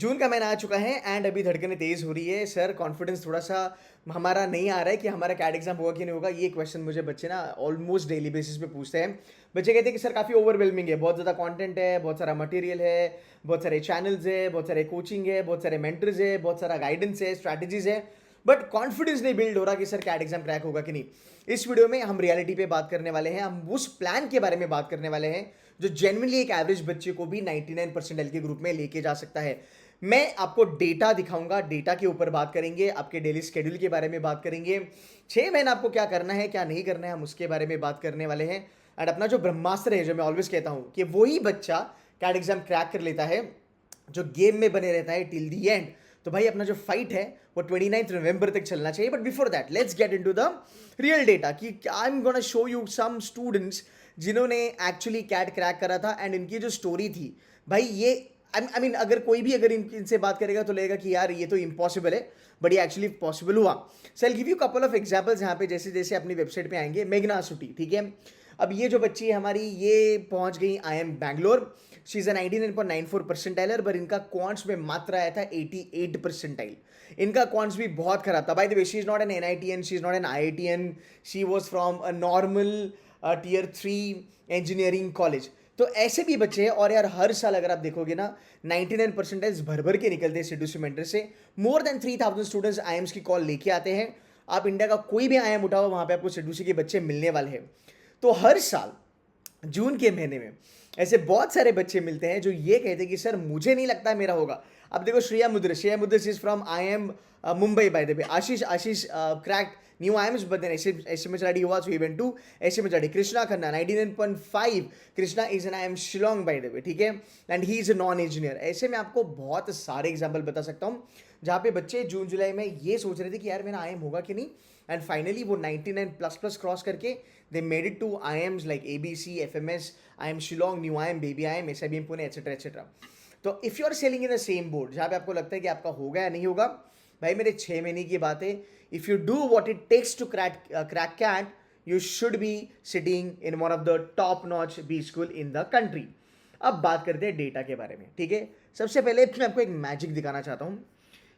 जून का महीना आ चुका है एंड अभी धड़कनें तेज़ हो रही है। सर कॉन्फिडेंस थोड़ा सा हमारा नहीं आ रहा है कि हमारा कैट एग्जाम होगा कि नहीं होगा। ये क्वेश्चन मुझे बच्चे ना ऑलमोस्ट डेली बेसिस पे पूछते हैं। बच्चे कहते हैं कि सर काफ़ी ओवरवेलमिंग है, बहुत ज़्यादा कंटेंट है, बहुत सारा मटेरियल है, बहुत सारे चैनल्स है, बहुत सारे कोचिंग है, बहुत सारे मेंटर्स है, बहुत सारा गाइडेंस है, स्ट्रैटेजीज है, बट कॉन्फिडेंस नहीं बिल्ड हो रहा कि सर कैट एग्जाम क्रैक होगा कि नहीं। इस वीडियो में हम रियलिटी पे बात करने वाले हैं, हम उस प्लान के बारे में बात करने वाले हैं जो जेन्युइनली एक एवरेज बच्चे को भी 99% के ग्रुप में लेके जा सकता है। मैं आपको डेटा दिखाऊंगा, डेटा के ऊपर बात करेंगे, आपके डेली शेड्यूल के बारे में बात करेंगे, 6 महीना आपको क्या करना है क्या नहीं करना है, हम उसके बारे में बात करने वाले हैं। एंड अपना जो ब्रह्मास्त्र है, जो मैं ऑलवेज कहता हूं कि वही बच्चा कैट एग्जाम क्रैक कर लेता है जो गेम में बने रहता है टिल दी एंड। तो भाई अपना जो फाइट है वो 29 नवंबर तक चलना चाहिए। But before that let's get into the real data कि I am gonna show you some students जिन्होंने एक्चुअली कैट क्रैक करा था एंड इनकी जो स्टोरी थी भाई, ये आई मीन अगर कोई भी अगर इनसे बात करेगा तो लगेगा कि यार ये तो इम्पॉसिबल है, बट ये एक्चुअली पॉसिबल हुआ। So I give you couple of examples यहाँ पे, जैसे जैसे अपनी वेबसाइट पे आएंगे। मेघना सुटी, ठीक है। अब ये जो बच्ची है हमारी, ये पहुंच गई IIM बैंगलोर। शी इज 99.94 परसेंटाइलर, पर इनका क्वांट्स में मात्र आया था 88 परसेंटाइल। इनका क्वांट्स भी बहुत खराब था। Bye the way, she is not N NITN, she is not N IITN, she was from a normal Tier 3 engineering college. तो ऐसे भी बच्चे हैं। और यार हर साल अगर आप देखोगे ना, 99 परसेंटेज भर भर के निकलते हैं सीडीसी मेंटर से। मोर देन 3000 स्टूडेंट्स IIMs की कॉल लेके आते हैं। आप इंडिया का कोई भी IIM उठाओ, वहां पे आपको सीडीसी के बच्चे मिलने वाले हैं। तो हर साल जून के महीने में ऐसे बहुत सारे बच्चे मिलते हैं जो ये कहते हैं कि सर मुझे नहीं लगता मेरा होगा। अब देखो श्रेया मुद्रिस is from IIM Mumbai by the way. Ashish cracked new IIMs, but then SMS ready हुआ, so he went to SMS ready. Krishna Khanna 99.5, Krishna is an IIM Shillong bye the वे, ठीक है, and he is a non engineer. ऐसे में आपको बहुत सारे एग्जाम्पल बता सकता हूँ जहाँ पे बच्चे जून जुलाई में ये सोच रहे थे कि यार मेरा IIM होगा कि नहीं, एंड फाइनली वो 99++ क्रॉस करके they made it to IIMs like ABC, FMS, IIM Shillong, new IIM, baby IIM, SIBM Pune, etcetera etcetera. तो if you are sailing in the same board जहाँ पे आपको लगता है कि आपका होगा या नहीं होगा, भाई मेरे 6 महीने की बात है। If you do what it takes to crack CAT, you should be sitting in one of the top notch B school in the country. अब बात करते हैं डेटा के बारे में, ठीक है। सबसे पहले मैं आपको एक मैजिक दिखाना चाहता हूँ।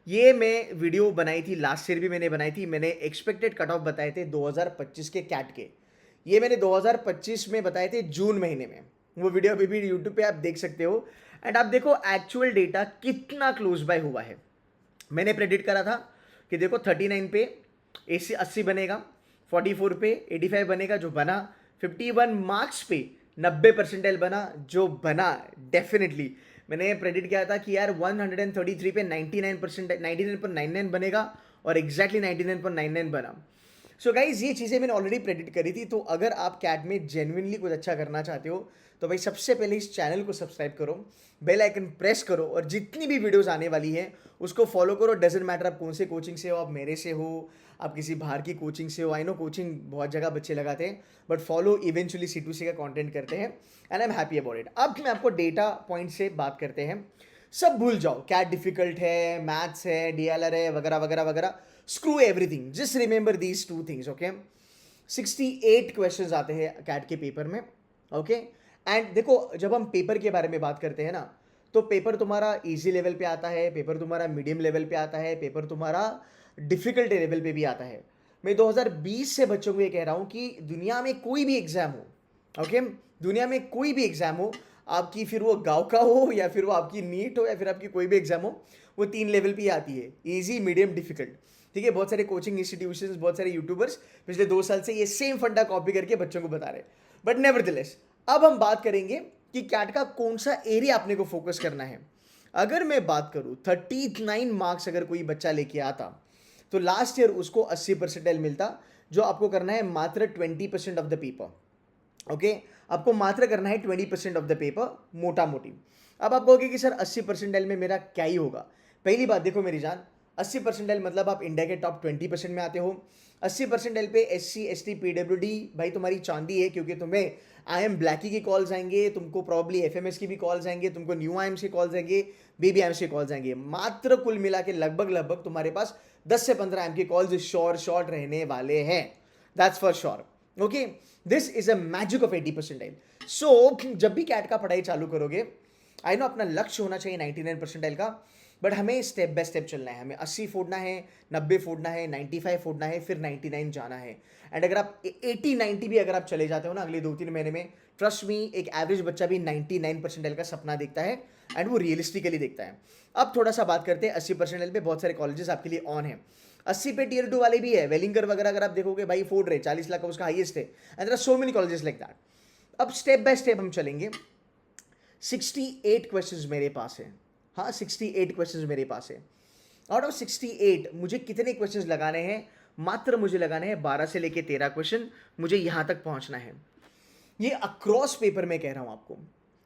ये मैं वीडियो बनाई थी लास्ट ईयर भी मैंने बनाई थी। मैंने एक्सपेक्टेड कट ऑफ बताए थे 2025 के कैट के। ये मैंने 2025 में बताए थे जून महीने में। वो वीडियो अभी भी यूट्यूब पे आप देख सकते हो। एंड आप देखो एक्चुअल डेटा कितना क्लोज बाय हुआ है। मैंने प्रेडिक्ट करा था कि देखो 39 पे 80 बनेगा, 44 पे 85 बनेगा, जो बना। 51 मार्क्स पे 90 परसेंटाइल बना, जो बना डेफिनेटली। मैंने प्रेडिक्ट किया था कि यार 133 पे 99%, 99.99 बनेगा, और एग्जैक्टली 99.99 बना। सो गाइज ये चीज़ें मैंने ऑलरेडी प्रेडिक्ट करी थी। तो अगर आप कैट में जेन्युइनली कुछ अच्छा करना चाहते हो तो भाई सबसे पहले इस चैनल को सब्सक्राइब करो, बेल आइकन प्रेस करो, और जितनी भी वीडियोस आने वाली हैं उसको फॉलो करो। डजेंट मैटर आप कौन से कोचिंग से हो, आप मेरे से हो, आप किसी बाहर की कोचिंग से हो। आई नो कोचिंग बहुत जगह बच्चे लगाते हैं, बट फॉलो इवेंचुअली C2C का कंटेंट करते हैं, and I am happy about it. अब मैं आपको डेटा पॉइंट से बात करते हैं। सब भूल जाओ, कैट डिफिकल्ट है, मैथ्स है, DLR है, वगैरह वगैरह वगैरह। Screw everything, just remember these 2 things, okay. 68 questions आते हैं कैट के पेपर में, ओके। एंड देखो जब हम पेपर के बारे में बात करते हैं ना, तो पेपर तुम्हारा इजी लेवल पे आता है, पेपर तुम्हारा मीडियम लेवल पे आता है, पेपर तुम्हारा डिफिकल्ट लेवल पे भी आता है। मैं 2020 से बच्चों को ये कह रहा हूँ कि दुनिया में कोई भी एग्जाम हो, ओके, दुनिया में कोई भी एग्जाम हो आपकी, फिर वो गाँव का हो या फिर वो आपकी नीट हो या फिर आपकी कोई भी एग्जाम हो, वो 3 लेवल पे ही आती है, ईजी, मीडियम, डिफिकल्ट, ठीक है। बहुत सारे कोचिंग इंस्टीट्यूशंस, बहुत सारे यूट्यूबर्स पिछले 2 साल से ये सेम फंडा कॉपी करके बच्चों को बता रहे हैं। बट नेवरदलेस अब हम बात करेंगे कि कैट का कौन सा एरिया अपने को फोकस करना है। अगर मैं बात करूं 39 मार्क्स अगर कोई बच्चा लेके आता, तो लास्ट ईयर उसको 80 परसेंटाइल मिलता। जो आपको करना है मात्र 20% ऑफ द पेपर, ओके। आपको मात्र करना है 20% ऑफ द पेपर, मोटा मोटी। अब आप कहोगे कि सर 80 परसेंटाइल में मेरा क्या ही होगा। पहली बात देखो मेरी जान, 80 परसेंटाइल मतलब आप इंडिया के टॉप 20% में आते हो। 80 परसेंटाइल पे SC ST PWD भाई तुम्हारी चांदी है, क्योंकि तुम्हें IIM ब्लैकी की कॉल्स आएंगे, तुमको प्रॉब्ली FMS की भी कॉल्स आएंगे, तुमको न्यू IIMs की कॉल्स आएंगे, बेबी IIMs की कॉल्स आएंगे। मात्र कुल मिला के लगभग लगभग तुम्हारे पास 10 से 15 IIM की कॉल्स शॉर्ट रहने वाले हैं, that's for sure, okay. This is a magic of 80 percentile. So जब भी कैट का पढ़ाई चालू करोगे, आई नो अपना लक्ष्य होना चाहिए 99 परसेंटाइल का, बट हमें स्टेप बाय स्टेप चलना है, हमें 80 फोड़ना है, 90 फोड़ना है, 95 फोड़ना है, फिर 99 जाना है। एंड अगर आप 80-90 भी अगर आप चले जाते हो ना अगले 2-3 महीने में, ट्रस्ट मी एक एवरेज बच्चा भी 99 परसेंटाइल का सपना देखता है एंड वो रियलिस्टिकली देखता है। अब थोड़ा सा बात करते हैं 80 परसेंटाइल पे बहुत सारे कॉलेजेस आपके लिए ऑन है। 80 पे टीयर 2 वाले भी है, वेलिंगर वगैरह अगर आप देखोगे भाई फोड़ रहे 40 लाख का उसका हाईएस्ट है, and there are so many colleges like that. अब स्टेप बाय स्टेप हम चलेंगे। 68 क्वेश्चंस मेरे पास है, हाँ 68 क्वेश्चंस मेरे पास है। आउट ऑफ 68 मुझे कितने क्वेश्चंस लगाने हैं? मात्र मुझे लगाने हैं 12 से लेके 13 क्वेश्चन, मुझे यहां तक पहुंचना है। ये अक्रॉस पेपर में कह रहा हूं आपको,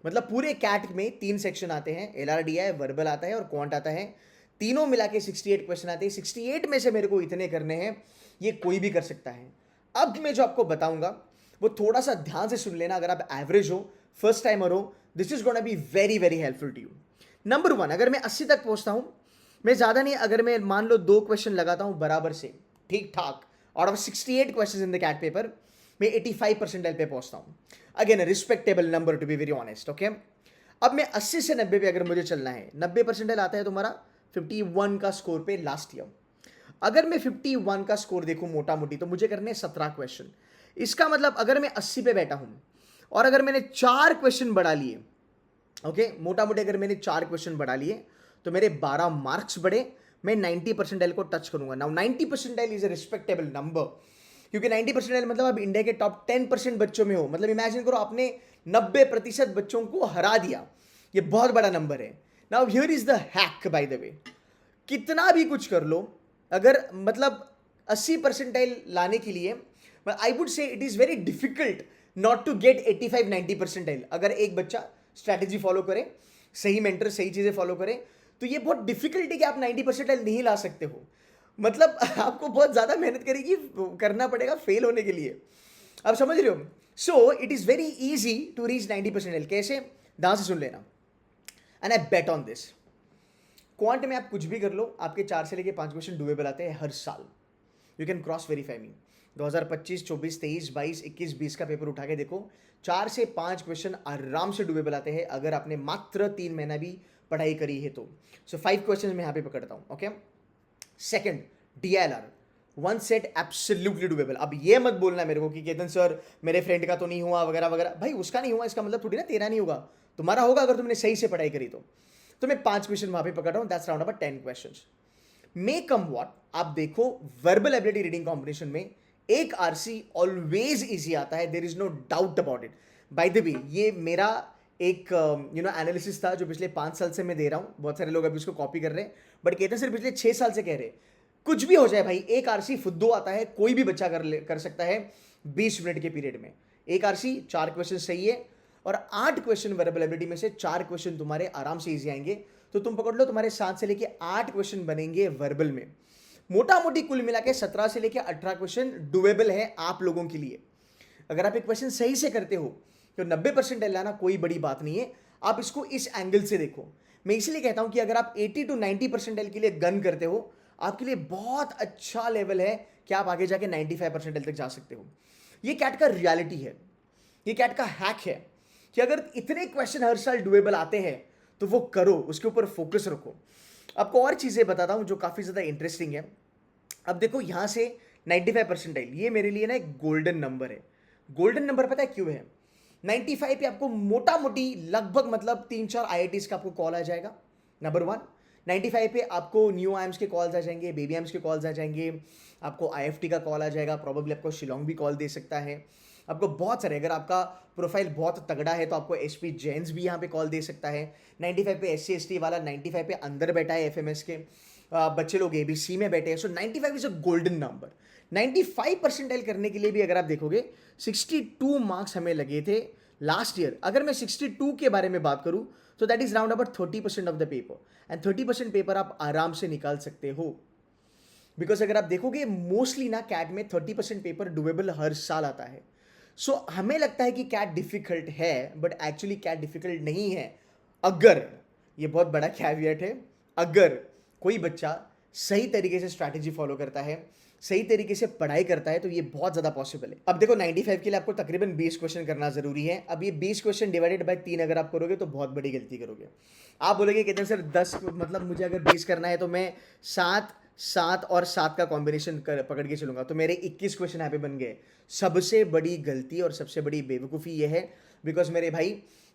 मतलब पूरे कैट में 3 सेक्शन आते हैं, LRDI, वर्बल आता है और क्वांट आता है, तीनों मिला के 68 क्वेश्चन आते हैं। 68 में से मेरे को इतने करने हैं, ये कोई भी कर सकता है। अब मैं जो आपको बताऊंगा वो थोड़ा सा ध्यान से सुन लेना, अगर आप एवरेज हो, फर्स्ट टाइमर हो, this is gonna be very very helpful to you. Number 1, अगर मैं 80 तक पहुंचता हूं, मैं ज़्यादा नहीं, अगर मैं मान लो 2 क्वेश्चन लगाता हूं बराबर से ठीक ठाक, out of 68 question in the CAT paper, मैं 85 परसेंटाइल पे पहुंचता हूं। Again respectable number to be very honest, okay. अब मैं 80 से 90 पे अगर मुझे चलना है, 90 परसेंटाइल आता है तुम्हारा 51 का स्कोर पे लास्ट ईयर। अगर मैं 51 का स्कोर देखूं मोटा मोटी, तो मुझे करने 17 क्वेश्चन। इसका मतलब अगर मैं 80 पे बैठा हूं और अगर मैंने 4 क्वेश्चन बढ़ा लिए, ओके, मोटा मोटी अगर मैंने 4 क्वेश्चन बढ़ा लिए तो मेरे 12 मार्क्स बढ़े, मैं 90 परसेंटाइल को टच करूंगा। Now 90 percentile is a respectable number, क्योंकि 90 परसेंटाइल मतलब आप इंडिया के टॉप 10% बच्चों में हो, मतलब इमेजिन करो आपने 90% बच्चों को हरा दिया, ये बहुत बड़ा नंबर है। Now here is the hack bye the वे, कितना भी कुछ कर लो, अगर मतलब 80 परसेंटाइल लाने के लिए, I would say it is very difficult not to get 85-90 percentile. अगर एक बच्चा स्ट्रैटेजी फॉलो करे, सही मेंटर सही चीजें फॉलो करे, तो ये बहुत डिफिकल्ट है कि आप 90 परसेंटाइल नहीं ला सकते हो। मतलब आपको बहुत ज्यादा मेहनत करेगी करना पड़ेगा फेल होने के लिए, आप समझ रहे हो। So it is very easy to reach 90 percentile. कैसे? ध्यान से सुन लेना, and I bet on this. Quant में आप कुछ भी कर लो, आपके 4 से लेके 5 क्वेश्चन डुएबल आते हैं हर साल। यू कैन क्रॉस वेरीफाई मी। 2025, 24, 23, 22, 21, 20 का पेपर उठा के देखो, 4 से 5 क्वेश्चन आराम से डुएबल आते हैं अगर आपने मात्र 3 महीना भी पढ़ाई करी है तो। सो 5 क्वेश्चन मैं यहाँ पे पकड़ता हूँ, okay. Second, DILR 1 set absolutely doable. अब ये मत बोलना मेरे को कि केतन सर मेरे फ्रेंड का तो नहीं हुआ वगैरह वगैरह, भाई उसका नहीं हुआ इसका मतलब थोड़ी ना तेरा नहीं होगा, तुम्हारा होगा अगर तुमने सही से पढ़ाई करी तो मैं 5 क्वेश्चन वहां पे पकड़ रहा हूं, that's round about 10 questions. May come what, आप देखो वर्बल एबिलिटी रीडिंग कॉम्बिनेशन में एक आरसी ऑलवेज इजी आता है, there is no doubt about it. By the way ये मेरा एक एनालिसिस था जो पिछले 5 साल से मैं दे रहा हूं, बहुत सारे लोग अभी उसको कॉपी कर रहे हैं, बट कहते सिर्फ पिछले 6 साल से कह रहे हैं। कुछ भी हो जाए भाई, एक आरसी फुद्दो आता है, कोई भी बच्चा कर सकता है 20 मिनट के पीरियड में। एक आरसी 4 क्वेश्चन सही है और 8 क्वेश्चन वर्बल एबिलिटी में से 4 क्वेश्चन तुम्हारे आराम से इजी आएंगे, तो तुम पकड़ लो तुम्हारे 7 से लेके 8 क्वेश्चन बनेंगे वर्बल में। मोटा मोटी कुल मिला के 17 से लेके 18 क्वेश्चन डुएबल है आप लोगों के लिए। अगर आप एक क्वेश्चन सही से करते हो तो 90% लाना कोई बड़ी बात नहीं है। आप इसको इस एंगल से देखो, मैं इसलिए कहता हूं कि अगर आप 80 to 90 परसेंटाइल के लिए गन करते हो, आपके लिए बहुत अच्छा लेवल है कि आप आगे जाके 95 परसेंटाइल तक जा सकते हो। ये कैट का रियलिटी है, ये कैट का हैक है कि अगर इतने क्वेश्चन हर साल डुएबल आते हैं तो वो करो, उसके ऊपर फोकस रखो। आपको और चीज़ें बताता हूं जो काफ़ी ज़्यादा इंटरेस्टिंग है। अब देखो यहां से 95 परसेंटाइल ये मेरे लिए ना एक गोल्डन नंबर है। गोल्डन नंबर पता है क्यों है? 95 पे आपको मोटा मोटी लगभग मतलब 3-4 IITs का आपको कॉल आ जाएगा, नंबर 1। 95 पे आपको न्यू आईएम्स के कॉल्स आ जाएंगे, बेबी आईएम्स के कॉल्स आ जाएंगे, आपको IFT का कॉल आ जाएगा, प्रोबेबली आपको शिलोंग भी कॉल दे सकता है, आपको बहुत सारे, अगर आपका प्रोफाइल बहुत तगड़ा है तो आपको SP जैन्स भी यहाँ पे कॉल दे सकता है। 95 पे SC ST वाला, 95 पे अंदर बैठा है FMS के बच्चे लोग ABC में बैठे हैं। सो 95 is a golden number. 95 percentile करने के लिए भी अगर आप देखोगे 62 मार्क्स हमें लगे थे लास्ट ईयर। अगर मैं 62 के बारे में बात करूं तो that is round about 30% of the paper, and 30% paper आप आराम से निकाल सकते हो। बिकॉज अगर आप देखोगे मोस्टली ना कैट में 30% पेपर डुएबल हर साल आता है। सो हमें लगता है कि कैट डिफिकल्ट है, बट एक्चुअली कैट डिफिकल्ट नहीं है। अगर, ये बहुत बड़ा कैवियट है, अगर कोई बच्चा सही तरीके से स्ट्रैटेजी फॉलो करता है, सही तरीके से पढ़ाई करता है तो ये बहुत ज़्यादा पॉसिबल है। अब देखो 95 के लिए आपको तकरीबन 20 क्वेश्चन करना ज़रूरी है। अब ये 20 क्वेश्चन डिवाइडेड बाय 3 अगर आप करोगे तो बहुत बड़ी गलती करोगे। आप बोलोगे कितने सर 10, मतलब मुझे अगर 20 करना है तो मैं 7, 7 और 7 का कॉम्बिनेशन पकड़ के चलूंगा, तो मेरे 21 क्वेश्चन यहाँ पे बन गए। सबसे बड़ी गलती और सबसे बड़ी बेवकूफ़ी ये है, बिकॉज मेरे भाई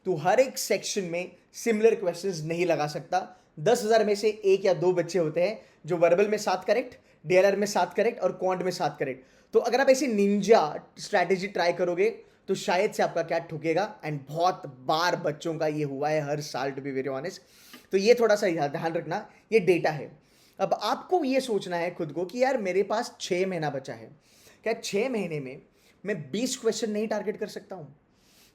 तू हर एक सेक्शन में सिमिलर क्वेश्चंस नहीं लगा सकता। 10,000 में से 1 या 2 बच्चे होते हैं जो वर्बल में 7 करेक्ट, डीएलआर में 7 करेक्ट और क्वांट में 7 करेक्ट। तो अगर आप ऐसी निंजा स्ट्रैटेजी ट्राई करोगे तो शायद से आपका कैट ठुकेगा। एंड बहुत बार बच्चों का ये हुआ है हर साल, टू बी वेरी ऑनेस्ट। तो ये थोड़ा सा ध्यान रखना, ये डेटा है। अब आपको ये सोचना है खुद को कि यार मेरे पास 6 महीना बचा है, क्या 6 महीने में मैं 20 क्वेश्चन नहीं टारगेट कर सकता हूं?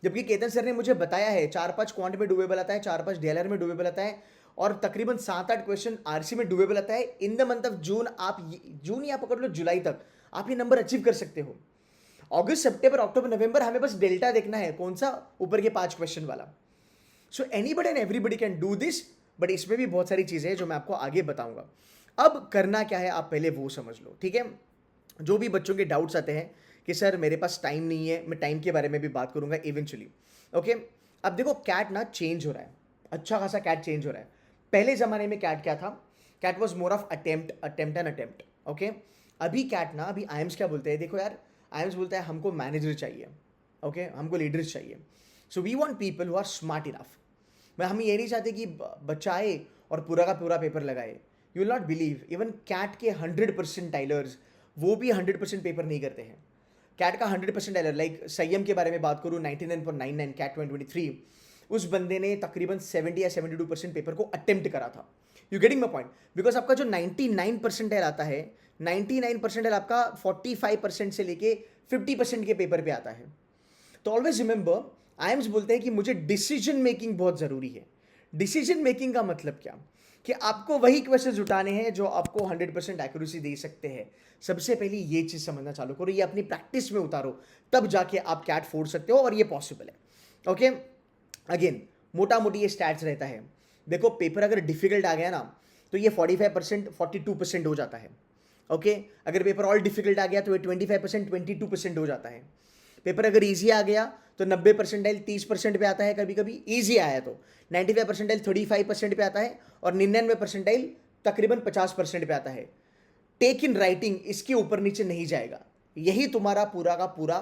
जबकि केतन सर ने मुझे बताया है 4-5 क्वांट में डुएबल आता है, 4-5 डीएलआर में डुएबल आता है और तकरीबन 7-8 क्वेश्चन आरसी में डुएबल आता है। In the month of June, आप जून या पकड़ लो जुलाई तक आप ये नंबर अचीव कर सकते हो। अगस्त, सितंबर, अक्टूबर, नवंबर हमें बस डेल्टा देखना है, कौन सा, ऊपर के 5 क्वेश्चन वाला। So anybody and everybody can do this, but इसमें भी बहुत सारी चीज़ें हैं जो मैं आपको आगे बताऊंगा। अब करना क्या है आप पहले वो समझ लो, ठीक है। जो भी बच्चों के डाउट्स आते हैं कि सर मेरे पास टाइम नहीं है, मैं टाइम के बारे में भी बात करूंगा इवेंचुअली, ओके। अब देखो कैट ना चेंज हो रहा है, अच्छा खासा कैट चेंज हो रहा है। पहले ज़माने में कैट क्या था? CAT was more of attempt, okay. अभी कैट ना, अभी आईएम्स क्या बोलते हैं, देखो यार, आईएम्स बोलता है हमको मैनेजर चाहिए, ओके, हमको लीडर्स चाहिए। So we want people who are smart enough. मैं हम ये नहीं चाहते कि बच्चा आए और पूरा का पूरा पेपर लगाए। You will not believe, even CAT के 100% टाइलर्स वो भी 100% पेपर नहीं करते हैं। कैट का 100% टाइलर, लाइक संयम के बारे में बात करूँ 99.99 कैट 2023, उस बंदे ने तकरीबन 70 या 72% पेपर को अटेम्प्ट करा था। You getting my point? Because आपका जो 99 परसेंटाइल आता है, 99 परसेंटाइल आपका 45% से लेके 50% के पेपर पे आता है। तो ऑलवेज रिमेंबर, आईएम्स बोलते हैं कि मुझे डिसीजन मेकिंग बहुत ज़रूरी है। डिसीजन मेकिंग का मतलब क्या? कि आपको वही क्वेश्चंस उठाने हैं जो आपको 100% एक्यूरेसी दे सकते हैं। सबसे पहले ये चीज़ समझना चालू करो, ये अपनी प्रैक्टिस में उतारो, तब जाके आप कैट फोड़ सकते हो और ये पॉसिबल है, ओके। अगेन मोटा मोटी ये स्टैट्स रहता है। देखो पेपर अगर डिफिकल्ट आ गया ना तो ये 45% 42% हो जाता है, ओके। अगर पेपर ऑल डिफिकल्ट आ गया तो ये 25% 22% हो जाता है। पेपर अगर इजी आ गया तो 90 परसेंटाइल 30% पे आता है, कभी कभी इजी आया तो 95 परसेंटाइल 35% पे आता है और 99 परसेंटाइल तकरीबन 50% पे आता है। टेक इन राइटिंग इसके ऊपर नीचे नहीं जाएगा। यही तुम्हारा पूरा का पूरा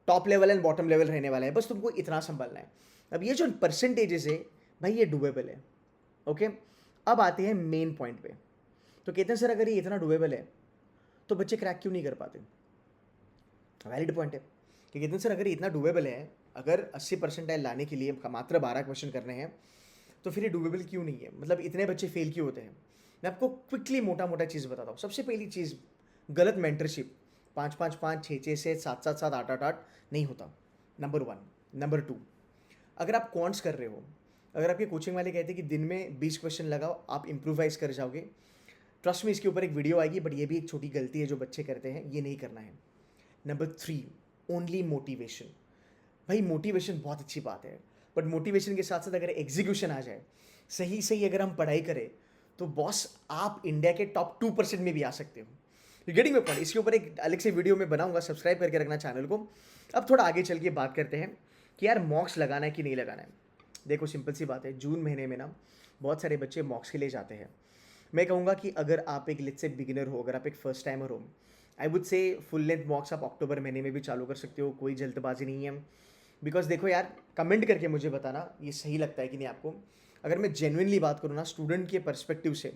top level and bottom level रहने वाला है, बस तुमको इतना संभालना है। अब ये जो परसेंटेजेस है भाई ये डुएबल है, ओके। अब आते हैं मेन पॉइंट पे। तो कहते हैं सर अगर ये इतना डुएबल है तो बच्चे क्रैक क्यों नहीं कर पाते? वैलिड पॉइंट है कि कहते हैं सर अगर ये इतना डुएबल है, अगर 80 परसेंटाइल लाने के लिए मात्र 12 क्वेश्चन करने हैं तो फिर ये डुएबल क्यों नहीं है, मतलब इतने बच्चे फेल क्यों होते हैं? मैं आपको क्विकली मोटा मोटा चीज़ बताता हूँ। सबसे पहली चीज़, गलत मेंटरशिप। 5-5-5, 6-6 से 7-7-7, 8-8-8 नहीं होता, नंबर 1। नंबर 2, अगर आप क्वांट्स कर रहे हो, अगर आपके कोचिंग वाले कहते हैं कि दिन में 20 क्वेश्चन लगाओ आप इम्प्रोवाइज कर जाओगे, ट्रस्ट में इसके ऊपर एक वीडियो आएगी, बट ये भी एक छोटी गलती है जो बच्चे करते हैं, ये नहीं करना है। Number 3, only motivation. भाई मोटिवेशन बहुत अच्छी बात है, बट मोटिवेशन के साथ साथ अगर एग्जीक्यूशन आ जाए, सही सही अगर हम पढ़ाई करें तो बॉस आप इंडिया के टॉप 2% में भी आ सकते हो। You getting my point? इसके ऊपर एक अलग से वीडियो में बनाऊंगा, सब्सक्राइब करके रखना चैनल को। अब थोड़ा आगे चल के बात करते हैं कि यार मॉक्स लगाना है कि नहीं लगाना है। देखो सिंपल सी बात है, जून महीने में ना बहुत सारे बच्चे मॉक्स के लिए जाते हैं। मैं कहूँगा कि अगर आप एक लेट्स से बिगिनर हो, अगर आप एक फर्स्ट टाइमर हो, आई वुड से फुल लेंथ मॉक्स आप अक्टूबर महीने में भी चालू कर सकते हो, कोई जल्दबाजी नहीं है। बिकॉज देखो यार, कमेंट करके मुझे बताना ये सही लगता है कि नहीं आपको। अगर मैं जेन्युइनली बात करूँ ना स्टूडेंट के पर्सपेक्टिव से,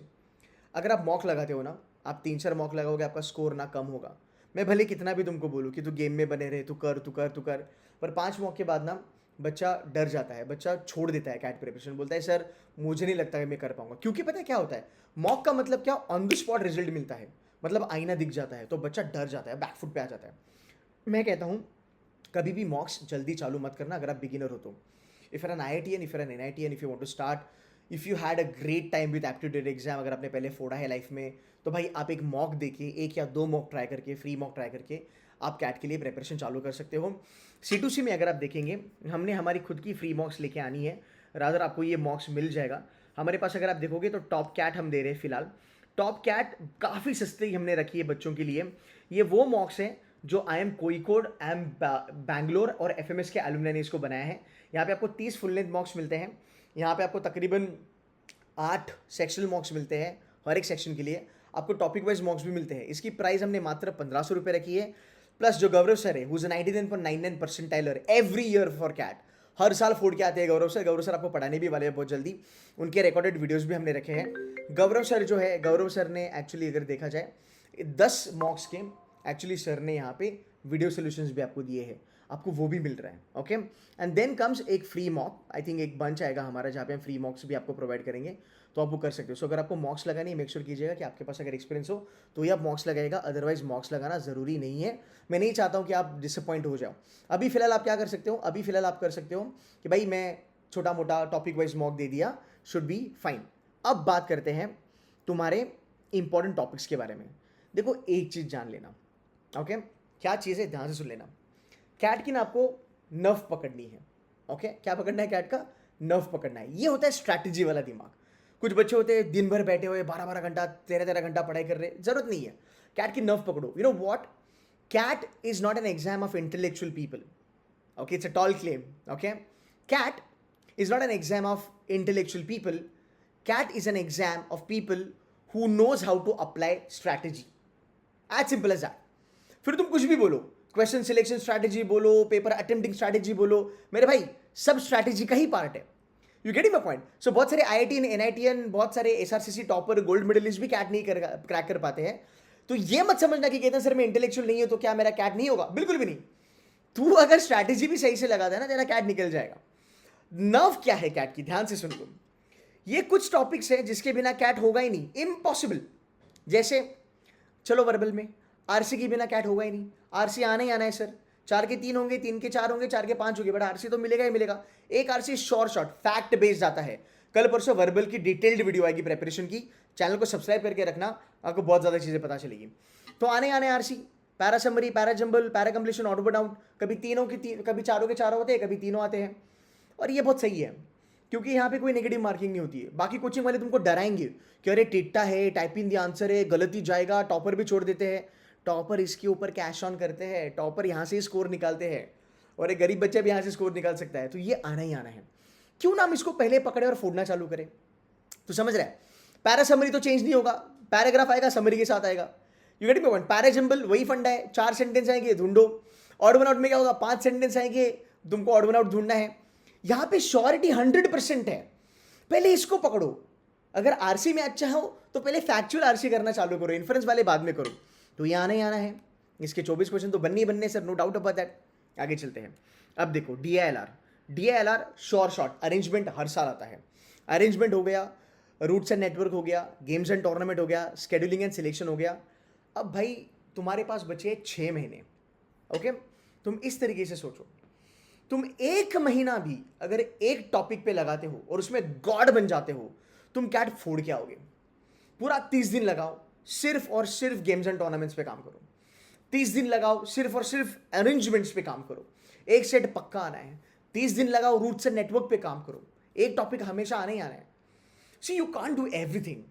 अगर आप मॉक लगाते हो ना, आप 3-4 मॉक लगाओगे आपका स्कोर ना कम होगा। मैं भले कितना भी तुमको बोलूँ कि तू गेम में बने रहे, तू कर तू कर तू कर, पर 5 मॉक के बाद ना बच्चा डर जाता है, बच्चा छोड़ देता है कैट प्रिपरेशन, बोलता है सर मुझे नहीं लगता कि मैं कर पाऊंगा। क्योंकि पता है क्या होता है, मॉक का मतलब क्या, ऑन द स्पॉट रिजल्ट मिलता है, मतलब आईना दिख जाता है, तो बच्चा डर जाता है, बैकफुट पे आ जाता है। मैं कहता हूँ कभी भी मॉक्स जल्दी चालू मत करना अगर आप बिगिनर हो तो। If you're an IITian, if you're an NITian, if you want to start, if you had a great time with aptitude exam, अगर आपने पहले फोड़ा है लाइफ में, तो भाई आप एक मॉक देखिए, 1 या 2 मॉक ट्राई करके, फ्री मॉक ट्राई करके आप कैट के लिए प्रिपरेशन चालू कर सकते हो। C2C में अगर आप देखेंगे, हमने हमारी खुद की फ्री मॉक्स लेके आनी है, रादर आपको ये मॉक्स मिल जाएगा हमारे पास। अगर आप देखोगे तो टॉप कैट हम दे रहे हैं फिलहाल टॉप कैट काफ़ी सस्ती हमने रखी है बच्चों के लिए। ये वो मॉक्स हैं जो IIM कोईकोड, IIM बैंगलोर और FMS के एलुमनी ने इसको बनाया है। यहाँ पे आपको 30 फुल लेंथ मॉक्स मिलते हैं। यहाँ पे आपको तकरीबन 8 सेक्शनल मॉक्स मिलते हैं हर एक सेक्शन के लिए। आपको टॉपिक वाइज मॉक्स भी मिलते हैं। इसकी प्राइस हमने मात्र 1500 रुपये रखी है। प्लस जो गौरव सर है, who is 99.99 percentiler every year for CAT, हर साल फोड़ के आते हैं गौरव सर। गौरव सर आपको पढ़ाने भी वाले हैं बहुत जल्दी। उनके रिकॉर्डेड वीडियोस भी हमने रखे हैं। गौरव सर जो है, गौरव सर ने एक्चुअली अगर देखा जाए 10 मॉक्स के एक्चुअली सर ने यहाँ पे वीडियो सोल्यूशंस भी आपको दिए हैं, आपको वो भी मिल रहा है। ओके, एंड देन कम्स एक फ्री मॉक, आई थिंक एक बंच आएगा हमारा जहाँ पे हम फ्री मॉक्स भी आपको प्रोवाइड करेंगे, तो आप वो कर सकते हो। सो अगर आपको मॉक्स लगानी है, मेक श्योर कीजिएगा कि आपके पास अगर एक्सपीरियंस हो तो ही आप मॉक्स लगाएगा, अदरवाइज मॉक्स लगाना ज़रूरी नहीं है। मैं नहीं चाहता हूँ कि आप डिसअपॉइंट हो जाओ। अभी फिलहाल आप क्या कर सकते हो, अभी फिलहाल आप कर सकते हो कि भाई मैं छोटा मोटा टॉपिक वाइज मॉक दे दिया, शुड बी फाइन। अब बात करते हैं तुम्हारे इंपॉर्टेंट टॉपिक्स के बारे में। देखो एक चीज़ जान लेना, ओके क्या चीज़ है, ध्यान से सुन लेना। कैट की ना आपको नर्व पकड़नी है। ओके, क्या पकड़ना है, कैट का नर्व पकड़ना है। ये होता है स्ट्रैटेजी वाला दिमाग। कुछ बच्चे होते हैं दिन भर बैठे हुए 12-12 घंटा 13-13 घंटा पढ़ाई कर रहे, जरूरत नहीं है। कैट की नर्व पकड़ो। You know what, CAT is not an exam of intellectual people. Okay, it's a tall claim. Okay, CAT is not an exam of intellectual people. CAT is an exam of people who knows how to apply strategy. As simple as that. फिर तुम कुछ भी बोलो, question selection strategy बोलो, paper attempting strategy बोलो, मेरे भाई सब स्ट्रैटेजी का ही पार्ट है। You getting my point? So बहुत सारे IIT NITN, बहुत सारे SRCC टॉपर, गोल्ड मेडलिस्ट भी कैट नहीं क्रैक कर पाते हैं। तो ये मत समझना कि कहते हैं सर मैं इंटेलेक्चुअल नहीं हूं तो क्या मेरा कैट नहीं होगा, बिल्कुल भी नहीं। तू अगर स्ट्रैटेजी भी सही से लगा दे ना, तेरा कैट निकल जाएगा। नर्व क्या है कैट की, ध्यान से सुन लो। ये कुछ टॉपिक्स हैं जिसके बिना कैट होगा ही नहीं, इम्पॉसिबल। जैसे चलो वर्बल में RC के बिना कैट होगा ही नहीं। RC आना ही आना है सर, 4 के 3 होंगे, 3 के 4 होंगे, 4 के 5 होंगे, बट RC तो मिलेगा ही मिलेगा। एक RC शॉर्ट फैक्ट बेस्ड आता है। कल परसों वर्बल की डिटेल्ड वीडियो आएगी प्रेपरेशन की, चैनल को सब्सक्राइब करके रखना, आपको बहुत ज़्यादा चीज़ें पता चलेगी। तो आने RC, para summary, para jumble, para completion, auto down, कभी तीनों के तीन, कभी चारों के चारों होते हैं, कभी तीनों आते हैं। और ये बहुत सही है क्योंकि यहाँ पे कोई नेगेटिव मार्किंग नहीं होती है। बाकी कोचिंग वाले तुमको डराएंगे कि अरे टिट्टा है, टाइप इन द आंसर है, गलत ही जाएगा, टॉपर भी छोड़ देते हैं, टॉपर इसके ऊपर कैश ऑन करते हैं, टॉपर यहाँ से स्कोर निकालते हैं, और एक गरीब बच्चा भी यहाँ से स्कोर निकाल सकता है। तो ये आना ही आना है। क्यों ना हम इसको पहले पकड़े और फोड़ना चालू करें। तो समझ रहे हैं, पैरा समरी तो चेंज नहीं होगा, पैराग्राफ आएगा समरी के साथ आएगा। You get me point? Para jumble वही फंडा है, 4 सेंटेंस आएंगे ढूंढो। ऑड वन आउट में क्या होगा, 5 सेंटेंस आएंगे, तुमको ऑड वन आउट ढूंढना है। यहां पे श्योरिटी 100% है, पहले इसको पकड़ो। अगर RC में अच्छा हो तो पहले फैक्चुअल RC करना चालू करो, इन्फ्रेंस वाले बाद में करो। तो ये आना ही आना है। इसके 24 क्वेश्चन तो बनने ही बनने sir, no doubt about that. आगे चलते हैं। अब देखो DILR शॉर्ट अरेंजमेंट हर साल आता है। अरेंजमेंट हो गया, रूट्स एंड नेटवर्क हो गया, गेम्स एंड टूर्नामेंट हो गया, स्केड्यूलिंग एंड सिलेक्शन हो गया। अब भाई तुम्हारे पास बचे 6 महीने। ओके, तुम इस तरीके से सोचो, तुम 1 महीना भी अगर एक टॉपिक पे लगाते हो और उसमें गॉड बन जाते हो, तुम कैट फोड़ के आओगे। पूरा 30 दिन लगाओ, सिर्फ और सिर्फ गेम्स एंड टूर्नामेंट्स पे काम करो। 30 दिन लगाओ, सिर्फ और सिर्फ अरेंजमेंट्स पे काम करो, एक सेट पक्का आना है। 30 दिन लगाओ, रूट्स एंड नेटवर्क पे काम करो, एक टॉपिक हमेशा आना ही आना है। See you can't do everything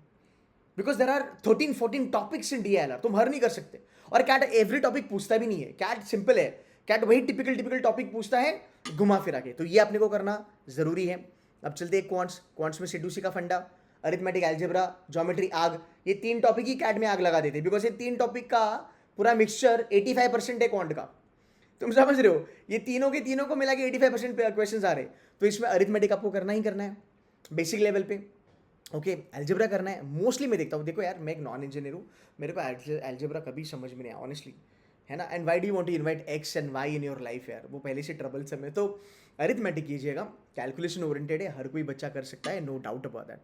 because there are 13-14 topics in DILR, तुम हर नहीं कर सकते। और कैट एवरी टॉपिक पूछता भी नहीं है, कैट सिंपल है, कैट वही टिपिकल टॉपिक पूछता है घुमा फिरा के। तो ये अपने को करना जरूरी है। अब चलते हैं क्वांट्स में सेडुसी का फंडा, अरिथमेटिक, अलजेब्रा, ज्योमेट्री, आग। ये 3 टॉपिक ही कैट में आग लगा देते, बिकॉज ये 3 टॉपिक का पूरा मिक्सचर 85% है क्वांट का। तुम समझ रहे हो, ये तीनों के तीनों को मिला के 85% क्वेश्चन आ रहे। तो इसमें अरिथमेटिक आपको करना ही करना है बेसिक लेवल पे। ओके, अलजेब्रा करना है। मोस्टली मैं देखता हूँ, देखो यार मैं एक नॉन इंजीनियर हूँ, मेरे को अलजेब्रा कभी समझ में नहीं आया ऑनेस्टली, है ना। And why do you want to invite X and Y in your life यार, वो पहले से ट्रबलसम है। तो अरिथमेटिक कीजिएगा, कैलकुलेशन ओरिएंटेड है, हर कोई बच्चा कर सकता है, नो डाउट अबाउट दैट।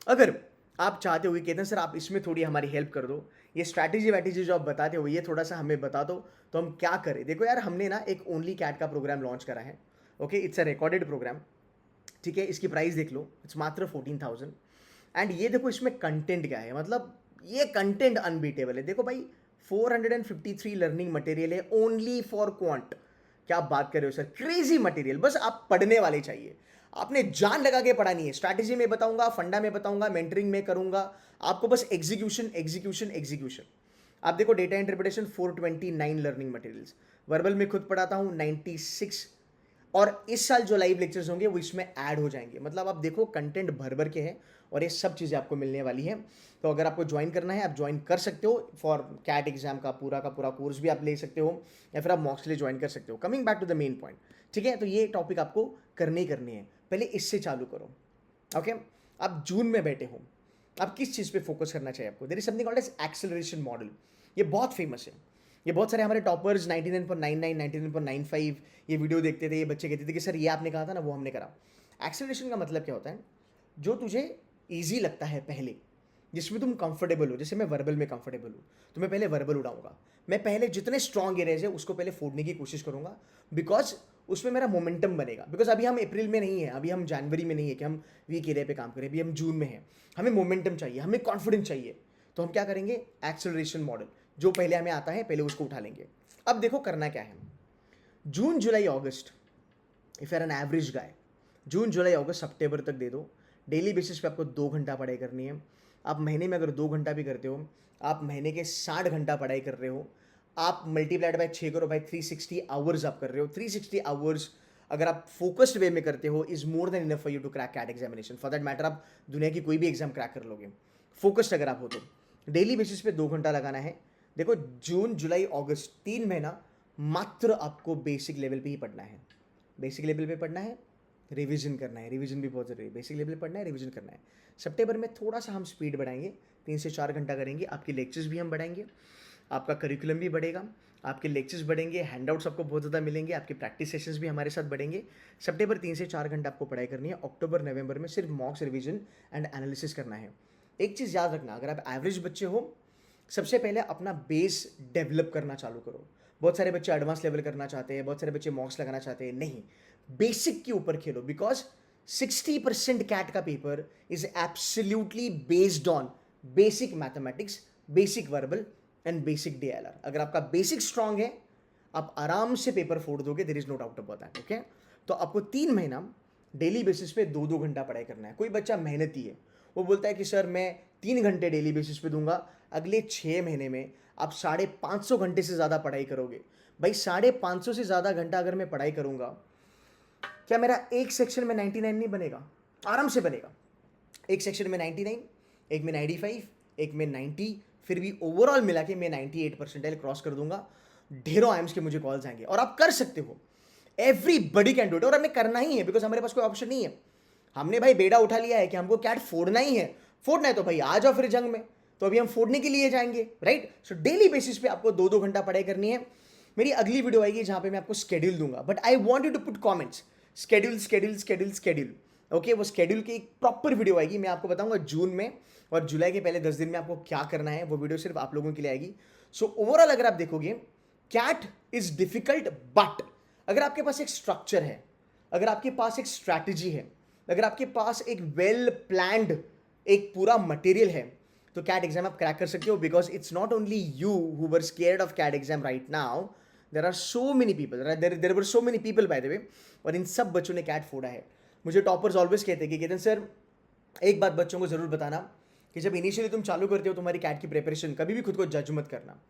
अगर आप चाहते हो कि कहते हैं सर आप इसमें थोड़ी हमारी हेल्प कर दो, ये स्ट्रैटेजी वैटेजी जो आप बताते हो ये थोड़ा सा हमें बता दो, तो हम क्या करें। देखो यार, हमने ना एक ओनली कैट का प्रोग्राम लॉन्च करा है। Okay, it's a recorded program, ठीक है। इसकी प्राइस देख लो, इट्स मात्र 14,000। एंड ये देखो इसमें कंटेंट क्या है, मतलब ये कंटेंट अनबीटेबल है। देखो भाई 453 लर्निंग मटेरियल है ओनली फॉर क्वांट। क्या आप बात कर रहे हो सर, क्रेजी मटेरियल। बस आप पढ़ने वाले चाहिए, आपने जान लगा के पढ़ा नहीं है। स्ट्रैटेजी में बताऊंगा, फंडा में बताऊंगा, मेंटरिंग में करूंगा, आपको बस एग्जीक्यूशन एग्जीक्यूशन एग्जीक्यूशन। आप देखो data interpretation 429 learning materials, verbal में खुद पढ़ाता हूँ 96, और इस साल जो लाइव लेक्चर्स होंगे वो इसमें ऐड हो जाएंगे। मतलब आप देखो कंटेंट भर भर के है और ये सब चीज़ें आपको मिलने वाली है। तो अगर आपको ज्वाइन करना है आप ज्वाइन कर सकते हो। फॉर कैट एग्जाम का पूरा कोर्स भी आप ले सकते हो, या फिर आप मॉक्स के लिए ज्वाइन कर सकते हो। Coming back to the main point, ठीक है, तो ये टॉपिक आपको करनी है। पहले इससे चालू करो, ओके। आप जून में बैठे हो, आप किस चीज़ पे फोकस करना चाहिए आपको? There is something called as acceleration model. ये बहुत फेमस है, ये बहुत सारे हमारे टॉपर्स 99.99 99.95 ये वीडियो देखते थे, ये बच्चे कहते थे कि सर ये आपने कहा था ना, वो हमने करा। एक्सेलरेशन का मतलब क्या होता है? जो तुझे ईजी लगता है पहले, जिसमें तुम कंफर्टेबल हो। जैसे मैं वर्बल में कंफर्टेबल हूँ तो मैं पहले वर्बल उड़ाऊंगा। मैं पहले जितने स्ट्रॉन्ग एरियाज है उसको पहले फोड़ने की कोशिश करूंगा, बिकॉज उसमें मेरा मोमेंटम बनेगा। बिकॉज अभी हम अप्रैल में नहीं है, अभी हम जनवरी में नहीं है कि हम वीक एरिया पे काम करें, अभी हम जून में हैं। हमें मोमेंटम चाहिए, हमें कॉन्फिडेंस चाहिए। तो हम क्या करेंगे? एक्सेलरेशन मॉडल, जो पहले हमें आता है पहले उसको उठा लेंगे। अब देखो करना क्या है। जून जुलाई अगस्त, इफ आर एन एवरेज गाय, जून जुलाई अगस्त सितंबर तक दे दो। डेली बेसिस पे आपको 2 घंटा पढ़ाई करनी है। आप महीने में अगर 2 घंटा भी करते हो, आप महीने के 60 घंटा पढ़ाई कर रहे हो। आप मल्टीप्लाइड बाय 6 करो, भाई 360 आवर्स आप कर रहे हो। 360 आवर्स अगर आप फोकस्ड वे में करते हो is more than enough for you to crack CAT examination. For that matter आप दुनिया की कोई भी एग्जाम क्रैक कर लोगे, फोकस्ड अगर आप हो तो। डेली बेसिस पे 2 घंटा लगाना है। देखो जून जुलाई अगस्त 3 महीना मात्र आपको बेसिक लेवल पे ही पढ़ना है। बेसिक लेवल पे पढ़ना है, रिवीजन करना है। रिवीजन भी बहुत जरूरी है। बेसिक लेवल पे पढ़ना है, रिवीजन करना है। सितंबर में थोड़ा सा हम स्पीड बढ़ाएंगे, 3 से 4 घंटा करेंगे। आपके लेक्चर्स भी हम बढ़ाएंगे, आपका करिकुलम भी बढ़ेगा, आपके लेक्चर्स बढ़ेंगे, हैंडआउट्स आपको बहुत ज़्यादा मिलेंगे, आपके प्रैक्टिस सेशंस भी हमारे साथ बढ़ेंगे। सितंबर 3 से 4 घंटा आपको पढ़ाई करनी है। अक्टूबर नवंबर में सिर्फ मॉक्स रिवीजन एंड एनालिसिस करना है। एक चीज़ याद रखना, अगर आप एवरेज बच्चे हो, सबसे पहले अपना बेस डेवलप करना चालू करो। बहुत सारे बच्चे एडवांस लेवल करना चाहते हैं, बहुत सारे बच्चे मॉक्स लगाना चाहते हैं। नहीं, बेसिक के ऊपर खेलो, बिकॉज 60% कैट का paper is absolutely based on basic mathematics, basic verbal and basic DLR. अगर आपका बेसिक स्ट्रांग है, आप आराम से पेपर फोड़ दोगे, there is no doubt about that, okay. तो आपको 3 महीना डेली बेसिस पे 2-2 घंटा पढ़ाई करना है। कोई बच्चा मेहनती है, वो बोलता है कि सर मैं 3 घंटे डेली बेसिस पे दूंगा, अगले 6 महीने में आप 550 घंटे से ज़्यादा पढ़ाई करोगे। भाई 550 से ज़्यादा घंटा अगर मैं पढ़ाई करूंगा, क्या मेरा एक सेक्शन में 99 नहीं बनेगा? आराम से बनेगा। एक सेक्शन में 99, एक में 95, एक में 90, फिर भी ओवरऑल मिला के मैं 98 परसेंटाइल क्रॉस कर दूंगा। ढेरों आइम्स के मुझे कॉल्स आएंगे, और आप कर सकते हो। एवरीबडी कैन डू इट, और हमें करना ही है, बिकॉज हमारे पास कोई ऑप्शन नहीं है। हमने भाई बेड़ा उठा लिया है कि हमको कैट फोड़ना ही है। फोड़ना है तो भाई आ जाओ फिर जंग में, तो अभी हम फोड़ने के लिए जाएंगे, राइट। सो डेली बेसिस पे आपको 2-2 घंटा पढ़ाई करनी है। मेरी अगली वीडियो आएगी जहां पे मैं आपको शेड्यूल दूंगा, but I want you to put comments, schedule schedule schedule schedule, okay. वो शेड्यूल की एक प्रॉपर वीडियो आएगी, मैं आपको बताऊंगा जून में और जुलाई के पहले 10 दिन में आपको क्या करना है। वो वीडियो सिर्फ आप लोगों के लिए आएगी। सो ओवरऑल अगर आप देखोगे, कैट इज डिफिकल्ट, बट अगर आपके पास एक स्ट्रक्चर है, अगर आपके पास एक स्ट्रैटेजी है, अगर आपके पास एक वेल प्लान्ड एक पूरा मटेरियल है, तो कैट एग्जाम आप क्रैक कर सकते हो। Because it's not only you who were scared of CAT exam right now, there are so many people, there were so many people by the way, और इन सब बच्चों ने कैट फोड़ा है। मुझे टॉपर्स ऑलवेज कहते हैं कि केतन सर एक बात बच्चों को जरूर बताना, कि जब इनिशियली तुम चालू करते हो तुम्हारी कैट की प्रिपरेशन, कभी भी खुद को जज मत करना,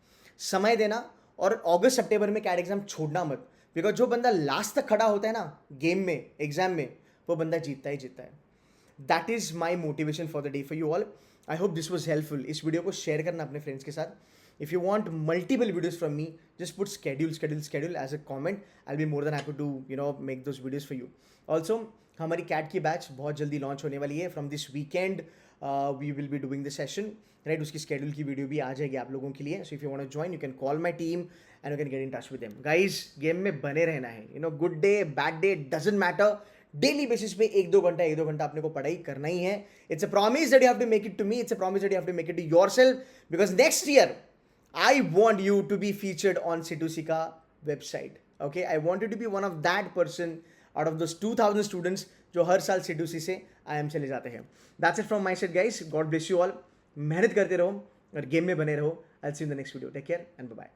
समय देना, और अगस्त सितंबर में कैट एग्जाम छोड़ना मत। बिकॉज जो बंदा लास्ट तक खड़ा होता है ना गेम में, एग्जाम में, वो बंदा जीतता ही जीतता है। That is my motivation for the day for you all. I hope this was helpful. इस वीडियो को शेयर करना अपने फ्रेंड्स के साथ। If you want multiple videos from me, just put schedule as a comment. I'll be more than happy to make those videos for you. Also, हमारी CAT की batch बहुत जल्दी लॉन्च होने वाली है। From this weekend we will be doing the session, right. उसकी schedule की video भी आ जाएगी आप लोगों के लिए। So if you want to join, you can call my team and you can get in touch with them. Guys, game में बने रहना है। Good day bad day doesn't matter, daily basis पे 1-2 घंटा अपने को पढ़ाई करना ही है। It's a promise that you have to make it to me, it's a promise that you have to make it to yourself, because next year I want you to be featured on Sidusika website. Okay, I want you to be one of that person out of those 2000 students जो हर साल सिडूसी से IIM चले जाते हैं। That's it from my side, guys. God bless you all. मेहनत करते रहो और गेम में बने रहो। I'll see you in the next video. Take care and bye bye.